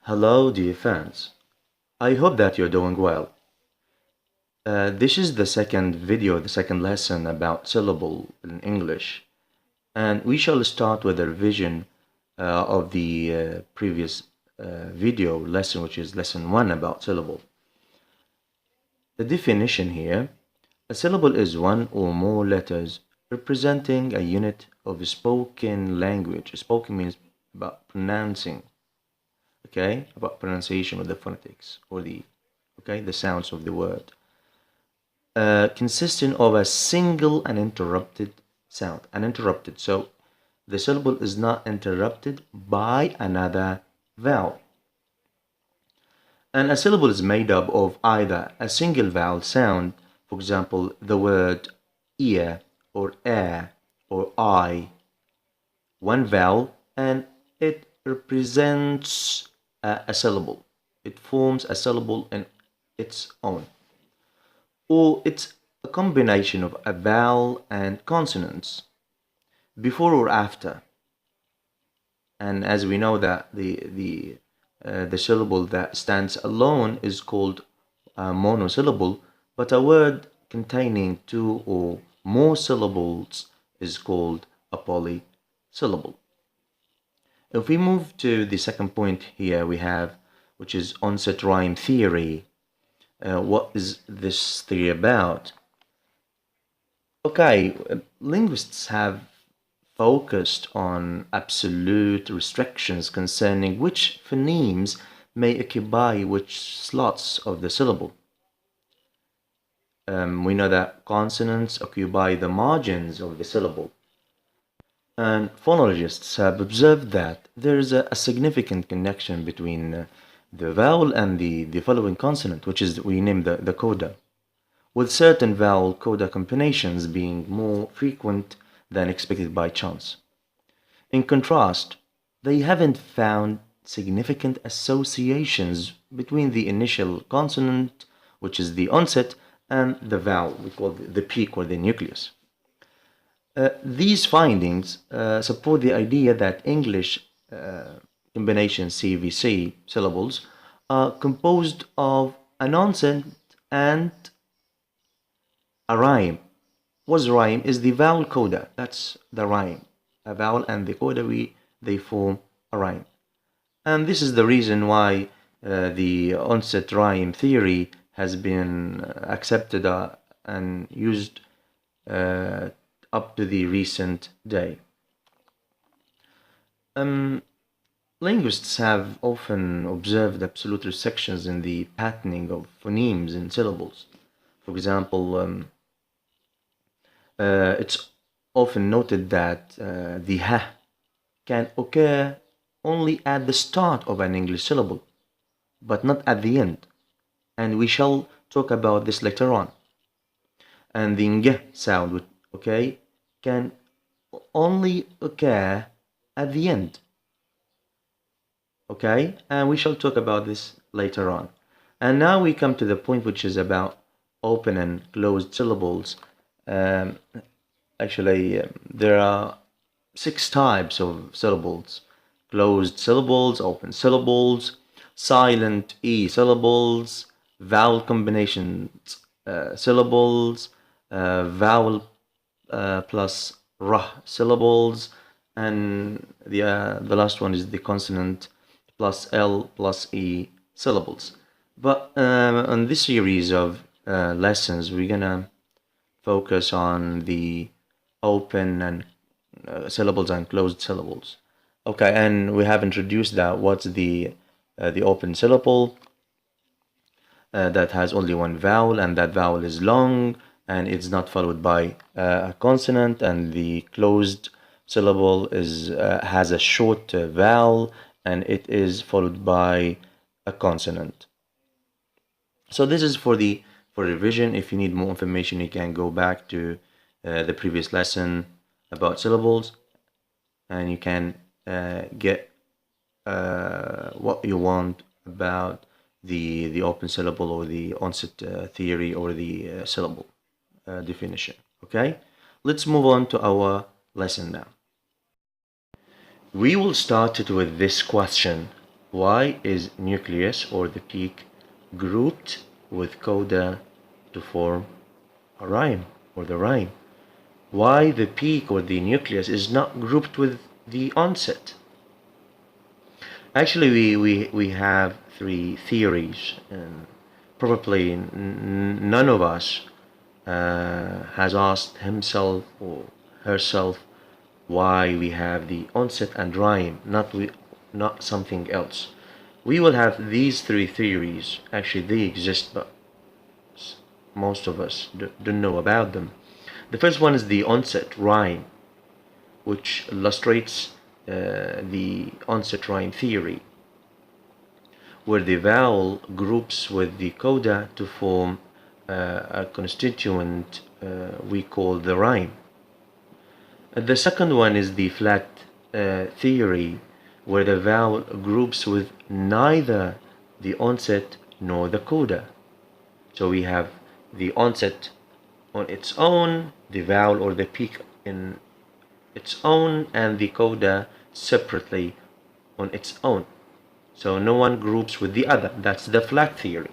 Hello, dear fans. I hope that you're doing well. This is the second video, the second lesson about syllable in English, and we shall start with a revision of the previous video lesson, which is lesson 1 about syllable. The definition here: a syllable is one or more letters representing a unit of spoken language. Spoken means about pronouncing. Okay, about pronunciation of the phonetics or the sounds of the word, consisting of a single uninterrupted sound. Uninterrupted, so the syllable is not interrupted by another vowel. And a syllable is made up of either a single vowel sound, for example, the word ear or air or I, one vowel, and it represents a syllable. It forms a syllable in its own. Or it's a combination of a vowel and consonants, before or after. And as we know that the syllable that stands alone is called a monosyllable, but a word containing two or more syllables is called a polysyllable. If we move to the second point here we have, which is Onset-Rime Theory. What is this theory about? Okay, linguists have focused on absolute restrictions concerning which phonemes may occupy which slots of the syllable. We know that consonants occupy the margins of the syllable. And phonologists have observed that there is a significant connection between the vowel and the following consonant, which is we name the coda, with certain vowel coda combinations being more frequent than expected by chance. In contrast, they haven't found significant associations between the initial consonant, which is the onset, and the vowel, we call the peak or the nucleus. These findings support the idea that English combination CVC syllables are composed of an onset and a rhyme. What's rhyme? Is the vowel coda. That's the rhyme. A vowel and the coda, they form a rhyme. And this is the reason why the Onset-Rime Theory has been accepted and used up to the recent day. Linguists have often observed absolute restrictions in the patterning of phonemes in syllables. For example, it's often noted that the ha can occur only at the start of an English syllable, but not at the end. And we shall talk about this later on. And the ng sound, can only occur at the end. Okay, and we shall talk about this later on. And now we come to the point which is about open and closed syllables. Actually, there are 6 types of syllables: closed syllables, open syllables, silent E syllables, vowel combinations syllables, vowel plus rah syllables, and the last one is the consonant plus L plus E syllables. But on this series of lessons, we're gonna focus on the open and syllables and closed syllables. Okay, and we have introduced that what's the open syllable that has only one vowel, and that vowel is long and it's not followed by a consonant, and the closed syllable has a short vowel and it is followed by a consonant. So this is for revision. If you need more information, you can go back to the previous lesson about syllables, and you can get what you want about the open syllable or the onset theory or the syllable definition. Okay, let's move on to our lesson now. We will start it with this question: Why is nucleus or the peak grouped with coda to form a rhyme or the rhyme? Why the peak or the nucleus is not grouped with the onset? Actually, we have three theories, and probably none of us has asked himself or herself why we have the onset and rhyme, not something else. We will have these three theories. Actually, they exist, but most of us don't know about them. The first one is the onset rhyme, which illustrates the onset-rime theory, where the vowel groups with the coda to form a constituent we call the rhyme. The second one is the flat theory, where the vowel groups with neither the onset nor the coda. So we have the onset on its own, the vowel or the peak in its own, and the coda separately on its own. So no one groups with the other. That's the flat theory.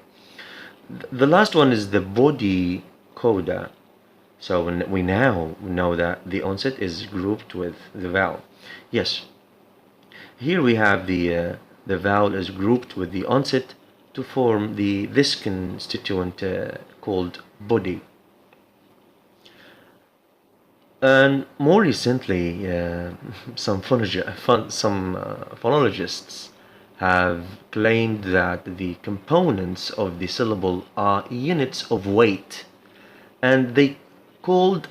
The last one is the Body-Coda. So we now know that the onset is grouped with the vowel. Yes, here we have the vowel is grouped with the onset to form this constituent called body. And more recently, some phonologists have claimed that the components of the syllable are units of weight, and they called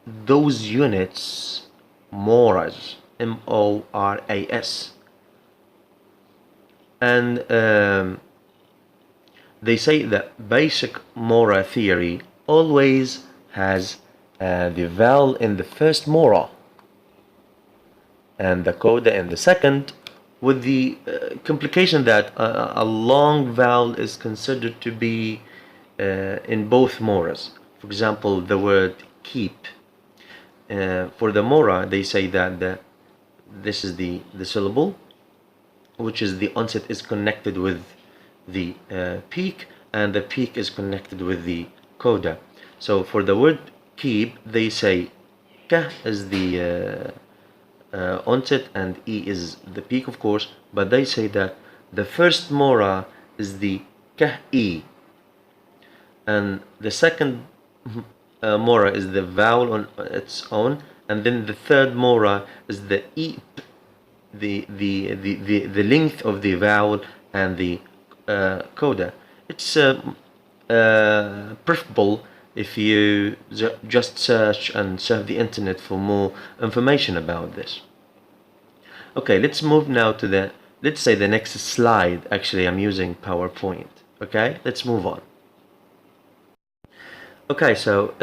those units moras, M-O-R-A-S. And they say that basic mora theory always has the vowel in the first mora and the coda in the second, with the complication that a long vowel is considered to be in both moras. For example, the word keep. For the mora, they say that this is the syllable, which is the onset is connected with the peak, and the peak is connected with the coda. So for the word keep, they say ka is the onset and e is the peak, of course, but they say that the first mora is the ka e, and the second mora is the vowel on its own, and then the third mora is the e, the length of the vowel and the coda. It's preferable if you just search and surf the internet for more information about this. Okay, let's move now to let's say the next slide. Actually, I'm using PowerPoint. Okay, let's move on. Okay, so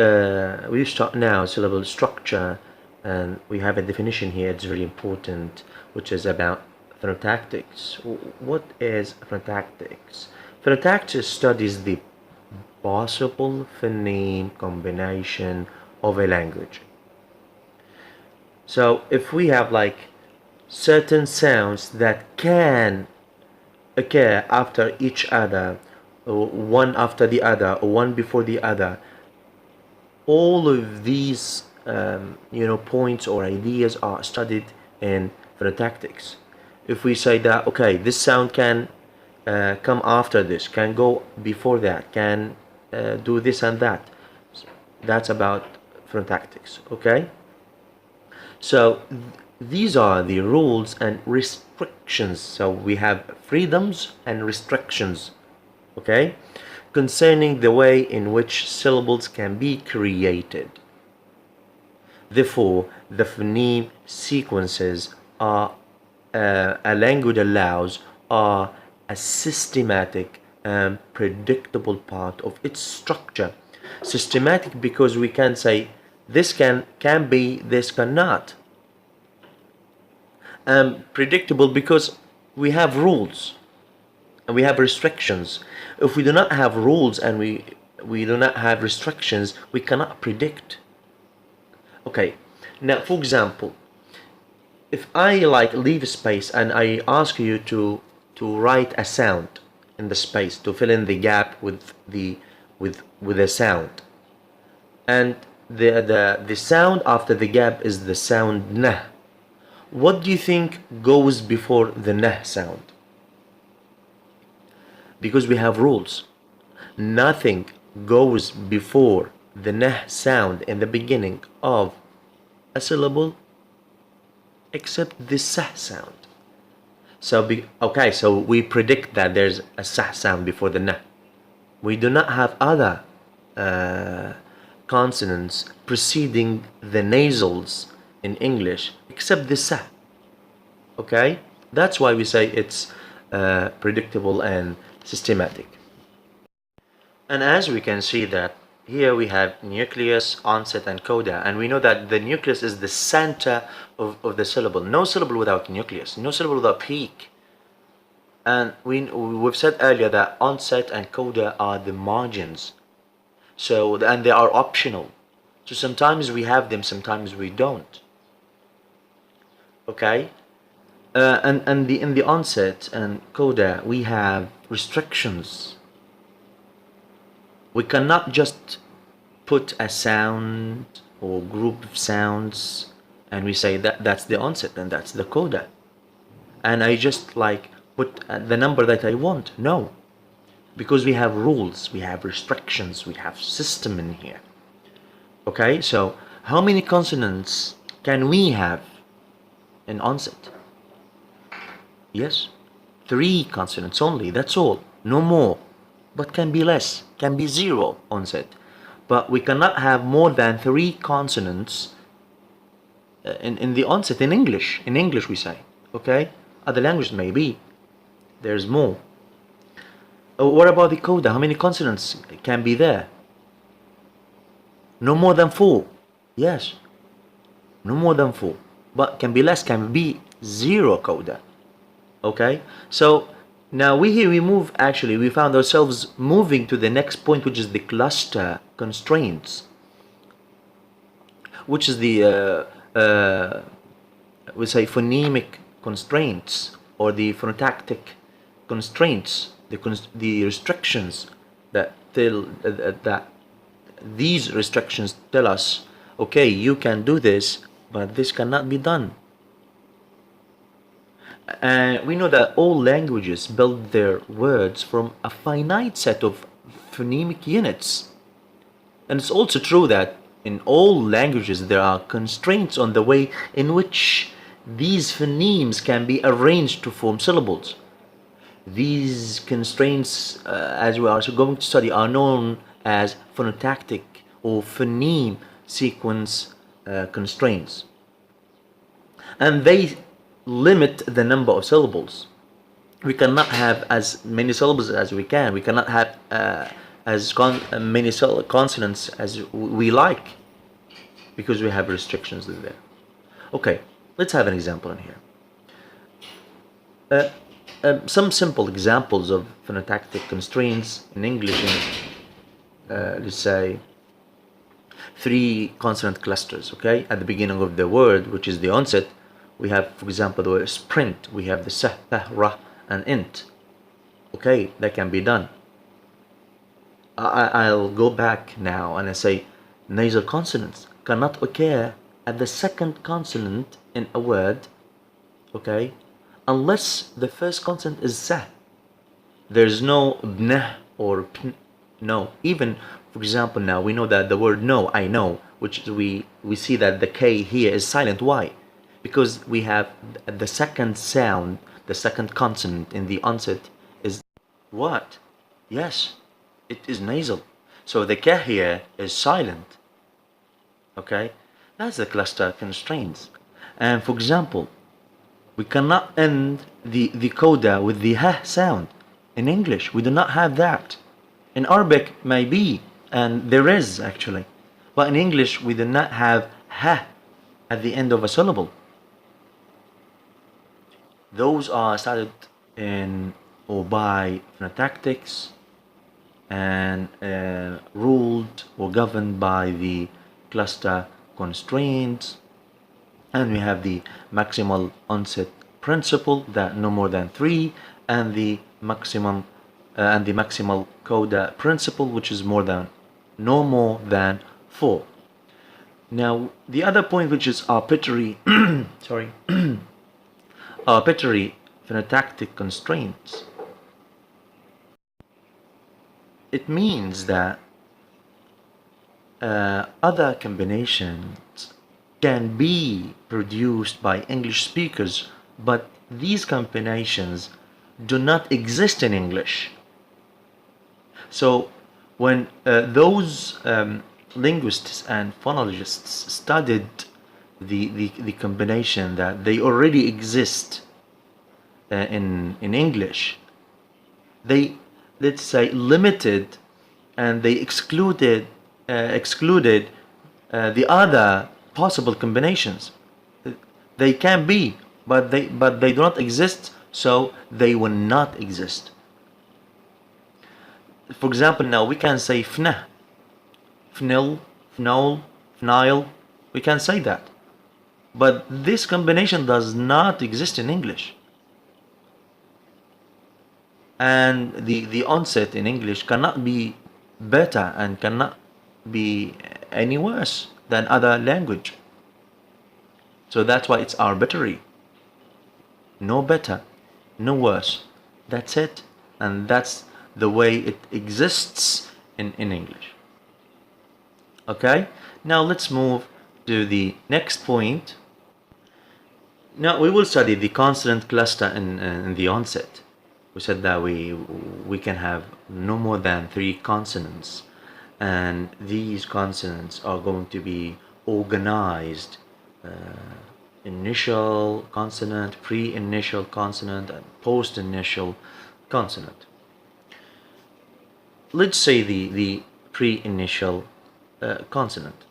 we start now syllable structure, and we have a definition here. It's very important, which is about phonotactics. What is phonotactics? Phonotactics studies the possible phoneme combination of a language. So if we have like certain sounds that can occur after each other, one after the other, or one before the other, all of these points or ideas are studied in phonotactics. If we say that, okay, this sound can come after this, can go before that, can do this and that, that's about phonotactics. Okay, so these are the rules and restrictions. So we have freedoms and restrictions, okay, concerning the way in which syllables can be created. Therefore, the phoneme sequences a language allows are a systematic and predictable part of its structure. Systematic because we can say this can be, this cannot. Predictable because we have rules and we have restrictions. If we do not have rules and we do not have restrictions, we cannot predict. Okay, now for example, if I like leave a space and I ask you to write a sound in the space, to fill in the gap with a sound, and the sound after the gap is the sound nah, what do you think goes before the nah sound? Because we have rules. Nothing goes before the nah sound in the beginning of a syllable except the sah sound. So okay, so we predict that there's a sah sound before the nah. We do not have other consonants preceding the nasals in English except the sah. Okay, that's why we say it's predictable and systematic. And as we can see that here we have nucleus, onset, and coda, and we know that the nucleus is the center of the syllable. No syllable without nucleus, no syllable without peak. And we've said earlier that onset and coda are the margins. So, and they are optional. So sometimes we have them, sometimes we don't. Okay? And in the onset and coda, we have restrictions. We cannot just put a sound or group of sounds and we say that that's the onset and that's the coda. And I just like put the number that I want. No. Because we have rules, we have restrictions, we have system in here. Okay, so how many consonants can we have in onset? Yes, 3 consonants only, that's all, no more. But can be less, can be 0 onset. But we cannot have more than 3 consonants in the onset in English. In English we say, okay? Other languages maybe, there's more. What about the coda? How many consonants can be there? No more than 4. Yes, no more than 4. But can be less, can be 0 coda. Okay, so now we found ourselves moving to the next point, which is the cluster constraints, which is the we say phonemic constraints or the phonotactic constraints, the restrictions that these restrictions tell us, okay, you can do this, but this cannot be done. We know that all languages build their words from a finite set of phonemic units. And it's also true that in all languages there are constraints on the way in which these phonemes can be arranged to form syllables. These constraints, as we are going to study, are known as phonotactic or phoneme sequence constraints. And they limit the number of syllables. We cannot have as many syllables as we can. We cannot have many consonants as we like because we have restrictions in there. Okay, let's have an example in here. Some simple examples of phonotactic constraints in English. Let's say 3 consonant clusters. Okay, at the beginning of the word, which is the onset, we have, for example, the word sprint. We have the sah, tah, ra, and int. Okay, that can be done. I'll go back now and I say nasal consonants cannot occur at the second consonant in a word, okay, unless the first consonant is sah. There's no bnah or pn. No. Even, for example, now we know that the word no, I know, which we see that the K here is silent. Why? Because we have the second sound, the second consonant in the onset is what? Yes, it is nasal. So the K here is silent. Okay, that's the cluster constraints. And for example, we cannot end the coda with the ha sound. In English, we do not have that. In Arabic, maybe, and there is actually. But in English, we do not have ha at the end of a syllable. Those are started in or by phonotactics and ruled or governed by the cluster constraints. And we have the maximal onset principle, that no more than 3, and the maximal coda principle, which is no more than 4. Now the other point, which is arbitrary sorry arbitrary phonotactic constraints. It means that other combinations can be produced by English speakers, but these combinations do not exist in English. So when those linguists and phonologists studied the combination that they already exist in English, they, let's say, limited and they excluded the other possible combinations. They can be, but they do not exist, so they will not exist. For example, now we can say fna, fnil, fnol, fnile. We can say that, but this combination does not exist in English. And the onset in English cannot be better and cannot be any worse than other language. So that's why it's arbitrary. No better, no worse. That's it. And that's the way it exists in English. Okay, now let's move to the next point. Now we will study the consonant cluster in the onset. We said that we can have no more than 3 consonants, and these consonants are going to be organized: initial consonant, pre-initial consonant, and post-initial consonant. Let's say the pre-initial consonant.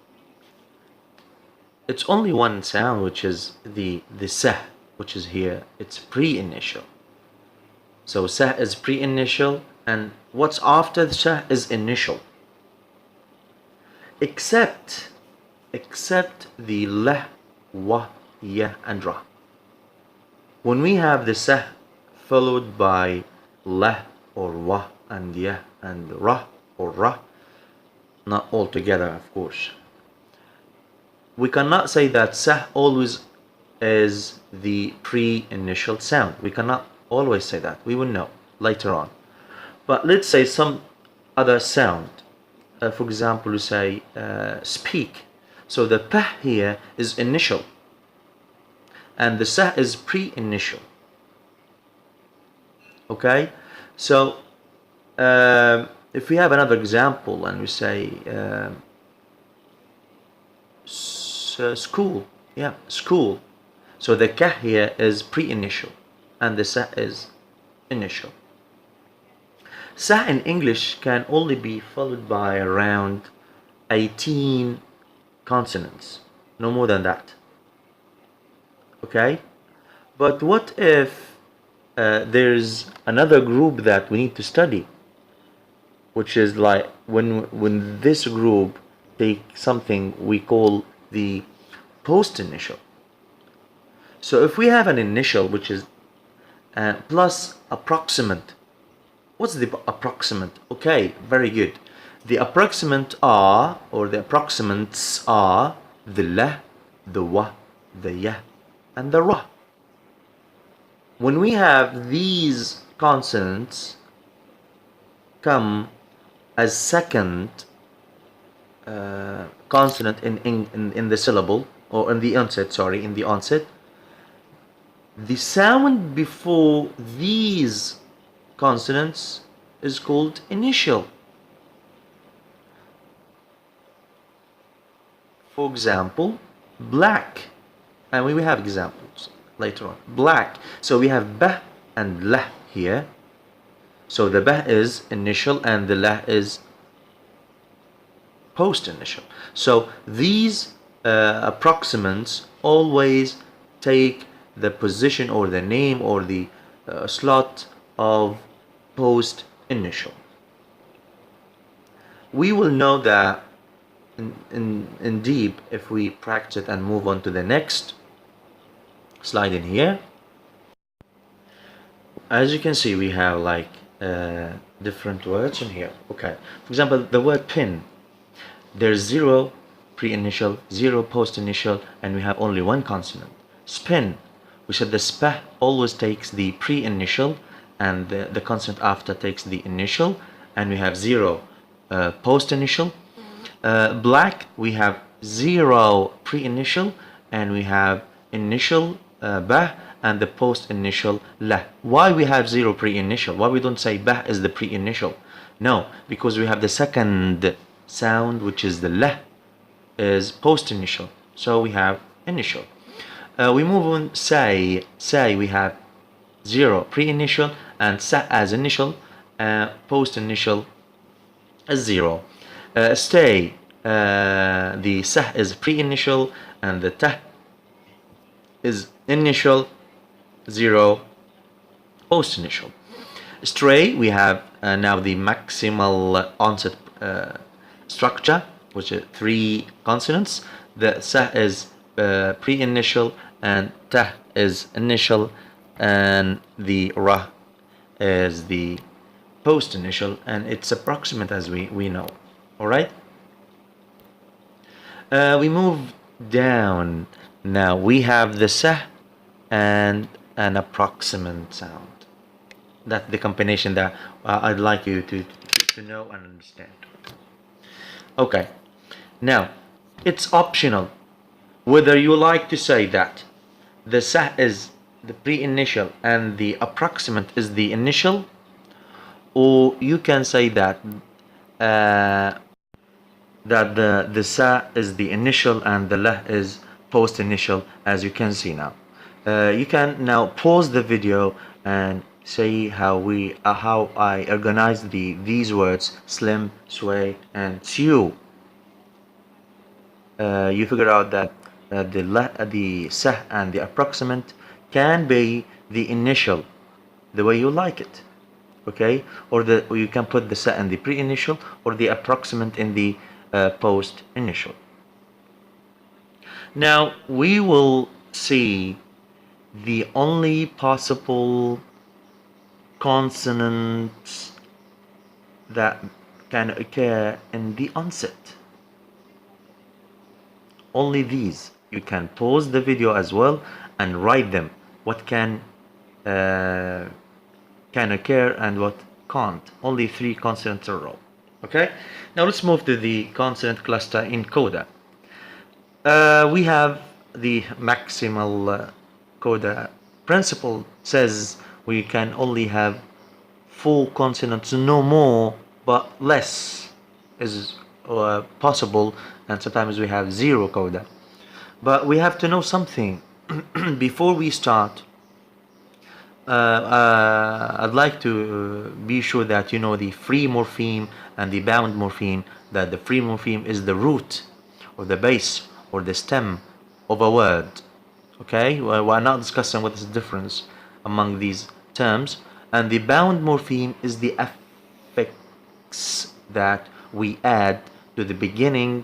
It's only one sound, which is the sah, which is here. It's pre-initial. So sah is pre-initial, and what's after the sah is initial. Except the lah, wa, ya, and ra. When we have the sah followed by lah or wa and ya and ra or ra, not all together, of course, we cannot say that sah always is the pre-initial sound. We cannot always say that. We will know later on. But let's say some other sound. For example, we say speak. So the pah here is initial, and the sah is pre-initial. Okay, so if we have another example and we say school, yeah, school. So the kah here is pre-initial, and the sah is initial. Sah in English can only be followed by around 18 consonants, no more than that. Okay, but what if there's another group that we need to study, which is like when this group take something we call the post-initial. So if we have an initial, which is plus approximant. What's the approximant? Okay, very good. The approximant are, or the approximants are, the la, the wa, the ya, and the ra. When we have these consonants come as second consonant in the syllable, or in the onset, sorry, in the onset, the sound before these consonants is called initial. For example, black, and we will have examples later on. Black, so we have ba and la here. So the ba is initial and the la is post-initial. So these approximants always take the position or the name or the slot of post-initial. We will know that in deep if we practice and move on to the next slide in here. As you can see, we have like different words in here. Okay, for example, the word pin, there's 0 pre-initial, 0 post-initial, and we have only one consonant. Spin, we said the sp always takes the pre-initial and the consonant after takes the initial, and we have 0 post-initial. Black, we have 0 pre-initial and we have initial bah and the post-initial la. Why we have 0 pre-initial? Why we don't say bah is the pre-initial? No, because we have the second sound, which is the la, is post-initial, so we have initial. We move on. Say we have 0 pre-initial and sa as initial, post-initial is 0. Stay, the sa is pre-initial and the ta is initial, 0 post-initial. Stray, we have now the maximal onset structure, which is 3 consonants. The sa is pre-initial and ta is initial, and the ra is the post-initial, and it's approximate as we know. All right, we move down. Now we have the sa and an approximate sound. That's the combination that I'd like you to know and understand. Okay, now it's optional whether you like to say that the sa is the pre-initial and the approximate is the initial, or you can say that the sa is the initial and the la is post-initial, as you can see now. You can now pause the video and see how I organize these words: slim, sway, and sew. You figure out that the sa and the approximate can be the initial, the way you like it, okay? Or you can put the sa in the pre-initial or the approximate in the post-initial. Now we will see the only possible consonants that can occur in the onset. Only these. You can pause the video as well and write them. What can occur and what can't. Only 3 consonants in a row. Okay. Now let's move to the consonant cluster in coda. We have the maximal coda principle says we can only have 4 consonants, no more, but less is possible, and sometimes we have 0 coda. But we have to know something before we start. I'd like to be sure that you know the free morpheme and the bound morpheme, that the free morpheme is the root or the base or the stem of a word. Okay, we're not discussing what is the difference among these terms, and the bound morpheme is the affix that we add to the beginning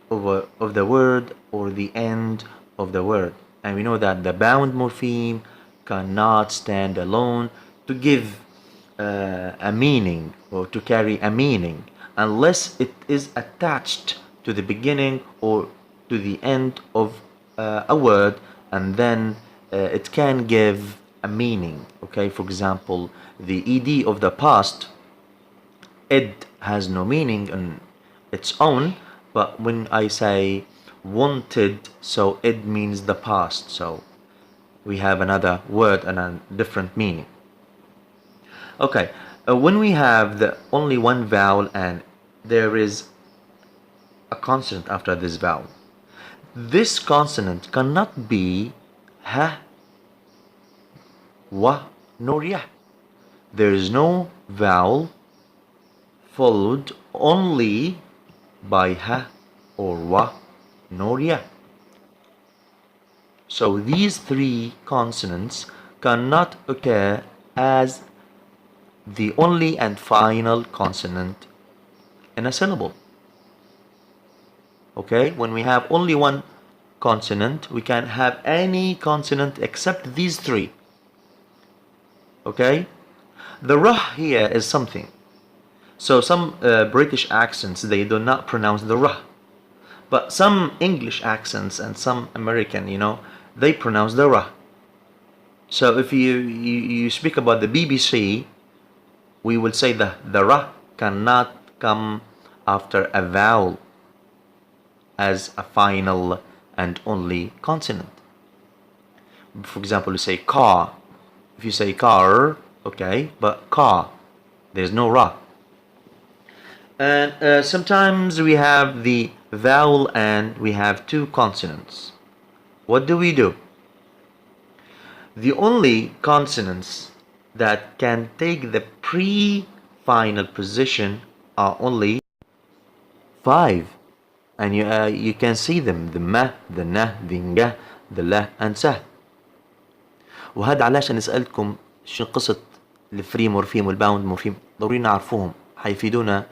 of the word or the end of the word. And we know that the bound morpheme cannot stand alone to give a meaning or to carry a meaning unless it is attached to the beginning or to the end of a word, and then it can give a meaning. Okay, for example, the ed of the past, ed has no meaning on its own, but when I say wanted, so ed means the past, so we have another word and a different meaning. Okay, when we have the only one vowel and there is a consonant after this vowel, this consonant cannot be ha, wa, nor ya. There is no vowel followed only by ha or wa nor ya. So these 3 consonants cannot occur as the only and final consonant in a syllable. Okay, when we have only one consonant, we can have any consonant except these three. Okay? The rah here is something. So some British accents, they do not pronounce the rah. But some English accents and some American, they pronounce the rah. So if you speak about the BBC, we will say the rah cannot come after a vowel as a final and only consonant. For example, you say car. If you say car, okay, but car, there's no rah. And sometimes we have the vowel and we have two consonants. What do we do? The only consonants that can take the pre-final position are only 5. And you can see them, the ma, the na, the nga, the la, and sa. وهذا علاش أنا سألتكم شنو قصة الفري مورفيم والباوند مورفيم، ضروري نعرفوهم، حيفيدونا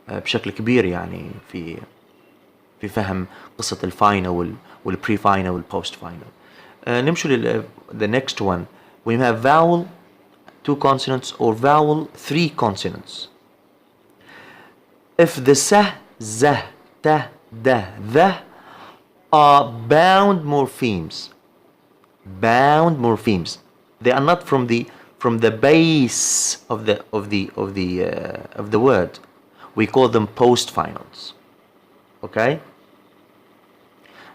بشكل كبير يعني في فهم قصة الفاينل والبري فاينل والبوست فاينل. نمشوا the next one. We have vowel 2 consonants or vowel 3 consonants. If the sa, za, ta, da, the are bound morphemes, they are not from the base of the word. We call them post finals. Okay?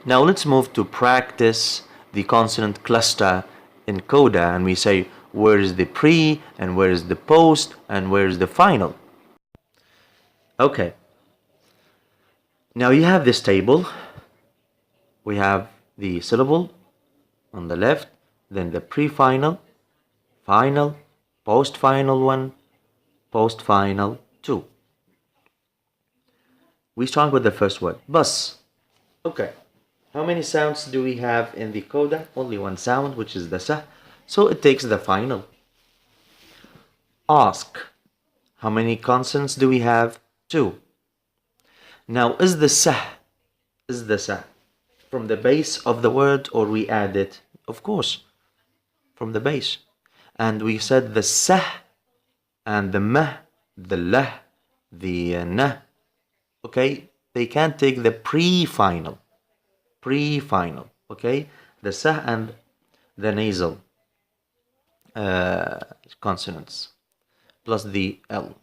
Now let's move to practice the consonant cluster in Coda, and we say where is the pre and where is the post and where is the final. Okay. Now you have this table. We have the syllable on the left, then the pre-final, final, post-final 1, post-final 2. We start with the first word, bus. Okay. How many sounds do we have in the coda? Only one sound, which is the sa. So it takes the final. Ask. How many consonants do we have? 2. Now, is the sa from the base of the word or we add it? Of course, from the base. And we said the sa and the ma, the la, the na. Okay, they can take the pre-final. Okay, the sa and the nasal consonants plus the L.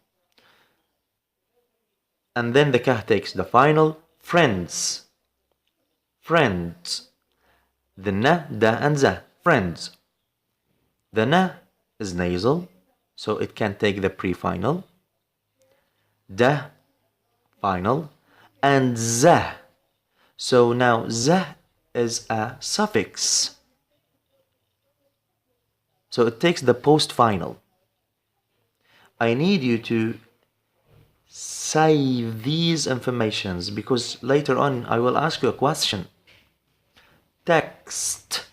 And then the kah takes the final. Friends. The na, da, and za. Friends. The na is nasal, so it can take the pre-final. Da, final. And za. So now za is a suffix. So it takes the post-final. I need you to save these informations because later on I will ask you a question. Text.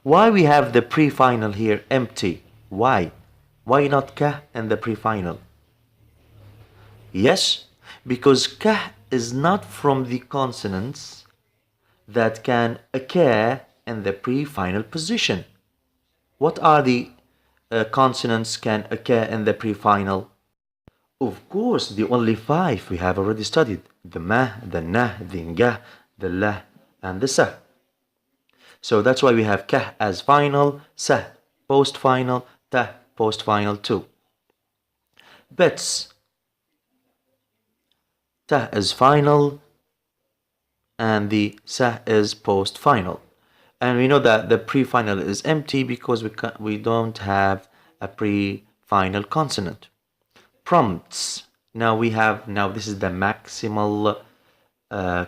Why we have the pre-final here empty? Why? Why not ka and the pre-final? Yes, because ka is not from the consonants that can occur in the pre-final position. What are the consonants can occur in the pre-final? Of course, the only 5 we have already studied. The ma, the na, the nga, the la, and the sa. So that's why we have ka as final, sa post-final, ta post-final too. Bits. Ta is final and the sa is post-final. And we know that the pre-final is empty because we don't have a pre-final consonant. Prompts. Now this is the maximal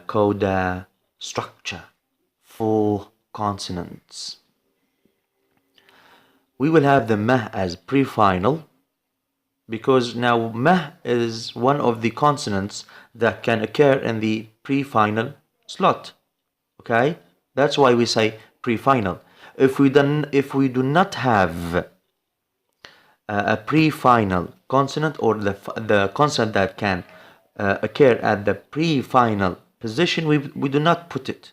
coda structure. 4 consonants. We will have the ma as pre-final because now ma is one of the consonants that can occur in the pre-final slot. Okay? That's why we say pre-final. If we do not have a pre-final consonant or the consonant that can occur at the pre-final position, we do not put it.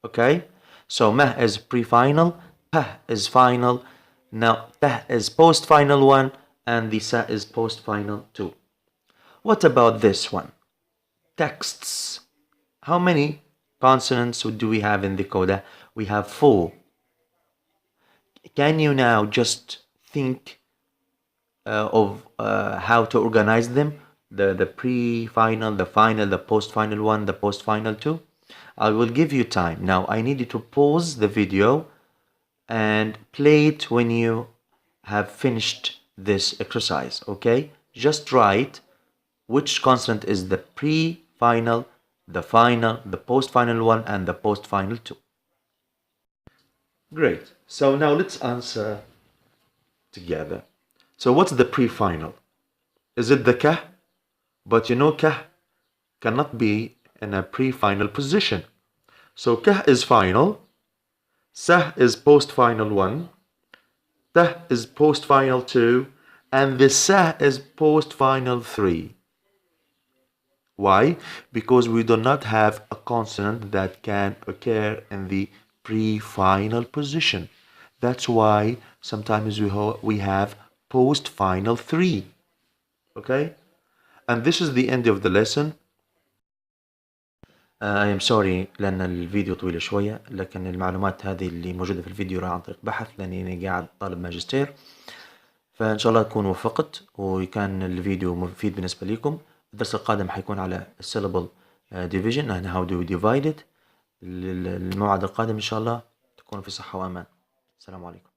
Okay, so meh is pre-final, peh is final, now teh is post-final one, and the sa is post-final two. What about this one? Texts. How many consonants do we have in the coda? We have 4. Can you now just think of how to organize them? The pre-final, the final, the post-final one, the post-final two? I will give you time. Now I need you to pause the video and play it when you have finished this exercise, okay? Just write which consonant is the pre-final, the final, the post-final one, and the post-final two. Great. So now let's answer together. So what's the pre-final? Is it the kah? But you know kah cannot be in a pre-final position. So kah is final, sah is post-final 1, tah is post-final 2, and the sa is post-final 3. Why? Because we do not have a consonant that can occur in the pre-final position. That's why sometimes we have post-final 3. Okay? And this is the end of the lesson. I am sorry لأن الفيديو طويل شوية، لكن المعلومات هذه اللي موجودة في الفيديو راح عن طريق بحث لأني قاعد طالب ماجستير، فإن شاء الله تكون وفقت وكان الفيديو مفيد بالنسبة لكم. الدرس القادم حيكون على Syllable division and how do we divide it. الموعد القادم إن شاء الله تكونوا في صحة وأمان. السلام عليكم.